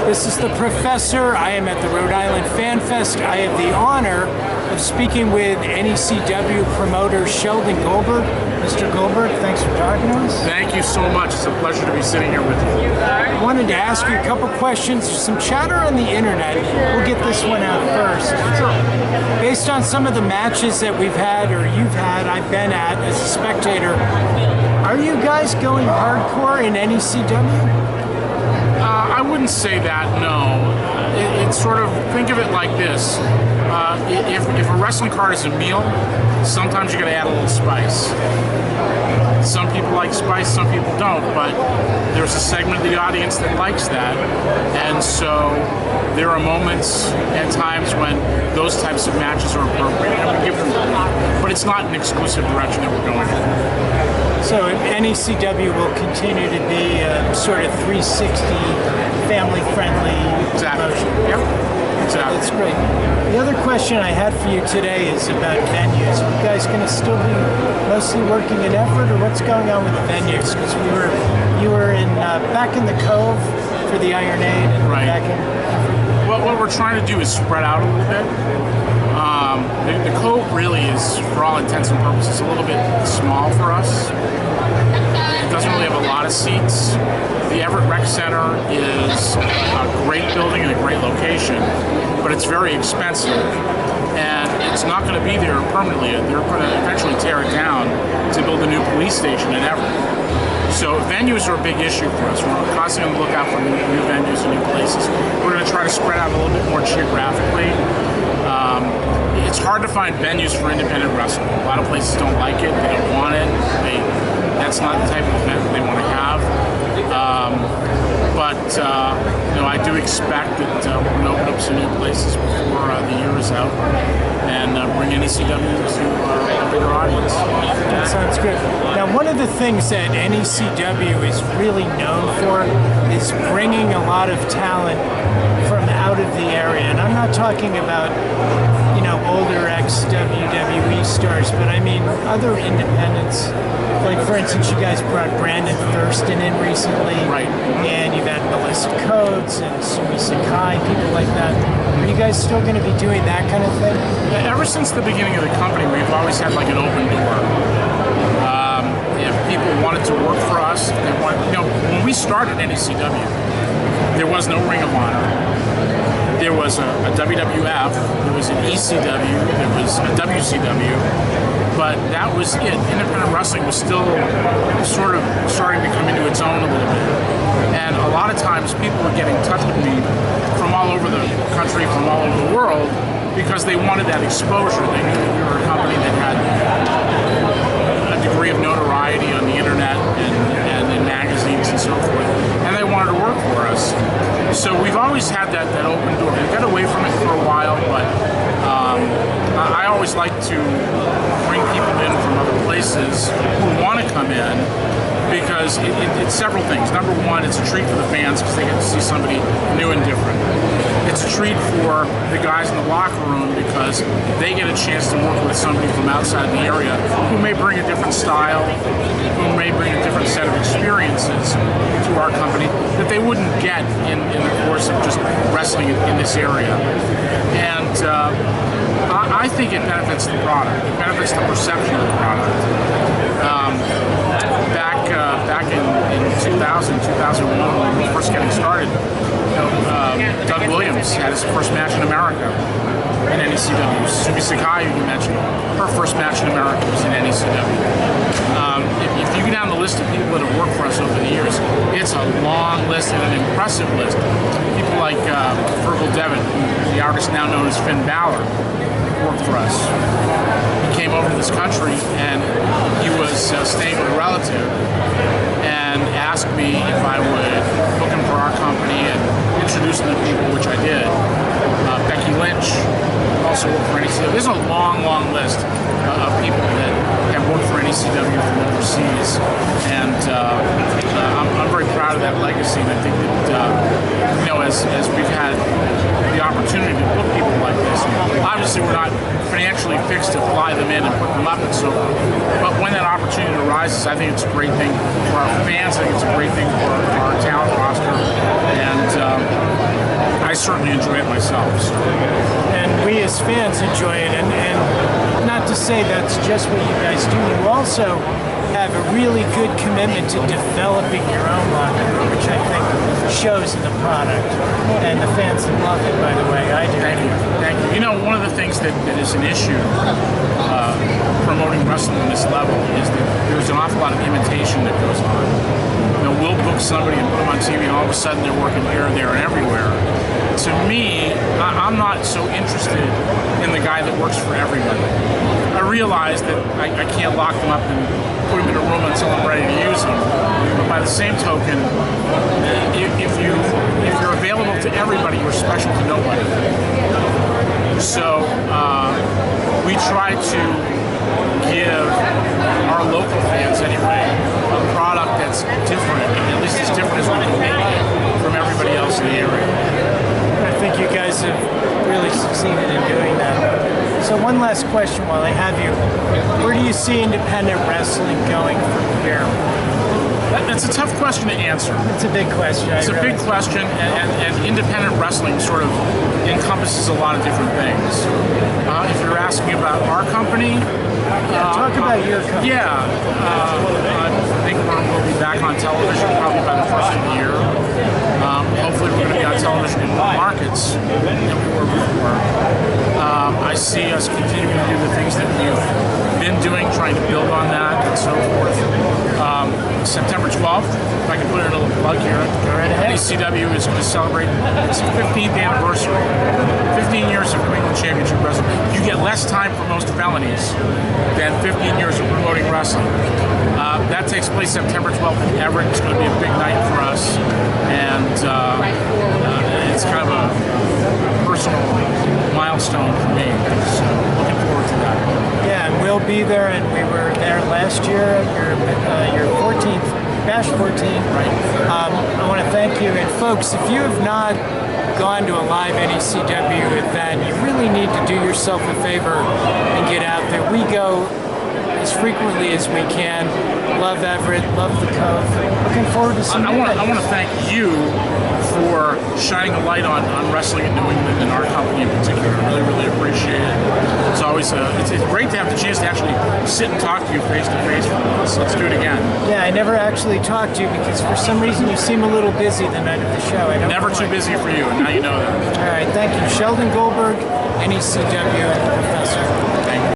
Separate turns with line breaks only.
This is the Professor. I am at the Rhode Island Fan Fest. I have the honor of speaking with NECW promoter Sheldon Goldberg. Mr. Goldberg, thanks for talking to us.
Thank you so much. It's a pleasure to be sitting here with you.
I wanted to ask you a couple questions. There's some chatter on the internet. We'll get this one out first.
Sure.
Based on some of the matches that we've had or you've had, I've been at as a spectator, are you guys going hardcore in NECW?
I wouldn't say that, no. It's sort of, think of it like this. If a wrestling card is a meal, sometimes you gotta add a little spice. Some people like spice, some people don't, but there's a segment of the audience that likes that. And so there are moments and times when those types of matches are appropriate, and we give them, but it's not an exclusive direction that we're going in.
So NECW will continue to be a sort of 360, family-friendly promotion.
Yep. Exactly.
That's great. The other question I had for you today is about venues. Are you guys going to still be mostly working in Effort, or what's going on with the venues? Because you were in back in the Cove for the Ironade, and back in.
Well, what we're trying to do is spread out a little bit. The Cove really is, for all intents and purposes, a little bit small for us. It doesn't really have a lot of seats. The Everett Rec Center is a great building and a great location, but it's very expensive, and it's not going to be there permanently. They're going to eventually tear it down to build a new police station in Everett. So venues are a big issue for us. We're constantly on the lookout for new venues and new places. We're going to try to spread out a little bit more geographically. It's hard to find venues for independent wrestling. A lot of places don't like it. They don't want it. That's not the type of event they want to have. I do expect that we're going to open up some new places before the year is out and bring NECW to a bigger audience.
That sounds good. Now, one of the things that NECW is really known for is bringing a lot of talent from out of the area. And I'm not talking about, older ex-WWE stars, but I mean other independents. Like, for instance, you guys brought Brandon Thurston in recently.
Right.
And you've had Melissa Coates and Sumi Sakai, people like that. Are you guys still going to be doing that kind of thing?
Ever since the beginning of the company, we've always had like an open door. If people wanted to work for us, when we started NECW, there was no Ring of Honor. There was a WWF, there was an ECW, there was a WCW, but that was it. Independent wrestling was still sort of starting to come into its own a little bit. And a lot of times people would get in touch with me from all over the country, from all over the world, because they wanted that exposure. They knew that we were a company that had a degree of notoriety on the internet and in magazines and so forth, and they wanted to work for us. So we've always had that open door. We got away from it for a while, but I always like to bring people in from other places who want to come in, because it's several things. Number one, it's a treat for the fans because they get to see somebody new and different. It's a treat for the guys in the locker room because they get a chance to work with somebody from outside the area who may bring a different style, who may bring a different set of experiences to our company that they wouldn't get in the course of just wrestling in this area. And I think it benefits the product. It benefits the perception of the product. Back in 2000, 2001, when we were first getting started, Doug Williams had his first match in America in NECW. Sumi Sakai, you mentioned, her first match in America was in NECW. If you go down the list of people that have worked for us over the years, it's a long list and an impressive list. People like Virgil Devitt, the artist now known as Finn Balor, worked for us. He came over to this country and he was staying with a relative and asked me if I would book him for our company and introduce him to people, which I did. Becky Lynch also worked for NECW. There's a long, long list of people that have worked for NECW from overseas, and I'm very proud of that legacy. And I think that as we've had the opportunity to book people like this, obviously we're not financially fixed to fly them in and put them up and so forth. But when that opportunity arises, I think it's a great thing for our fans. I think it's a great thing for our talent roster, and certainly enjoy it myself. So.
And we as fans enjoy it. And not to say that's just what you guys do. You also have a really good commitment to developing your own locker room, which I think shows in the product. And the fans love it, by the way. I do.
Thank you. Thank you. You know, one of the things that is an issue promoting wrestling on this level is that there's an awful lot of imitation that goes on. You know, we'll book somebody and put them on TV, and all of a sudden they're working here, there, and everywhere. To me, I'm not so interested in the guy that works for everybody. I realize that I can't lock them up and put them in a room until I'm ready to use them. But by the same token, if you're available to everybody, you're special to nobody. So we try to give our local fans, anyway, a product that's different, at least as different as we can make it from everybody else in the area.
I think you guys have really succeeded in doing that. So one last question while I have you. Where do you see independent wrestling going from here?
That's a tough question to answer.
It's a big question.
It's a big question, and independent wrestling sort of encompasses a lot of different things. If you're asking about our company,
talk about your company.
Yeah, I think we'll be back on television probably by the first of the year. Hopefully we're going to be on television in more markets than we were before. I see us continuing to do the things that we've been doing, trying to build on that and so forth. September 12th, if I can put in a little plug here, NECW is going to celebrate its 15th anniversary. 15 years of New England Championship Wrestling. You get less time for most felonies than 15 years of promoting wrestling. That takes place September 12th in Everett. It's going to be a big night for us, and it's kind of a personal milestone for me. So looking forward to that.
Yeah, and we'll be there, and we were there last year at your 14th, Bash 14.
Right.
I want to thank you, and folks, if you have not gone to a live NECW event, you really need to do yourself a favor and get out there. We go as frequently as we can. Love Everett, love the Cove. Looking forward to seeing you.
I want to thank you for shining a light on wrestling in New England and our company in particular. I really, really appreciate it. It's always it's great to have the chance to actually sit and talk to you face to face. Let's do it again.
Yeah, I never actually talked to you because for some reason you seem a little busy the night of the show.
Never too busy for you, and now you know that.
All right, thank you. Sheldon Goldberg, NECW, and the Professor.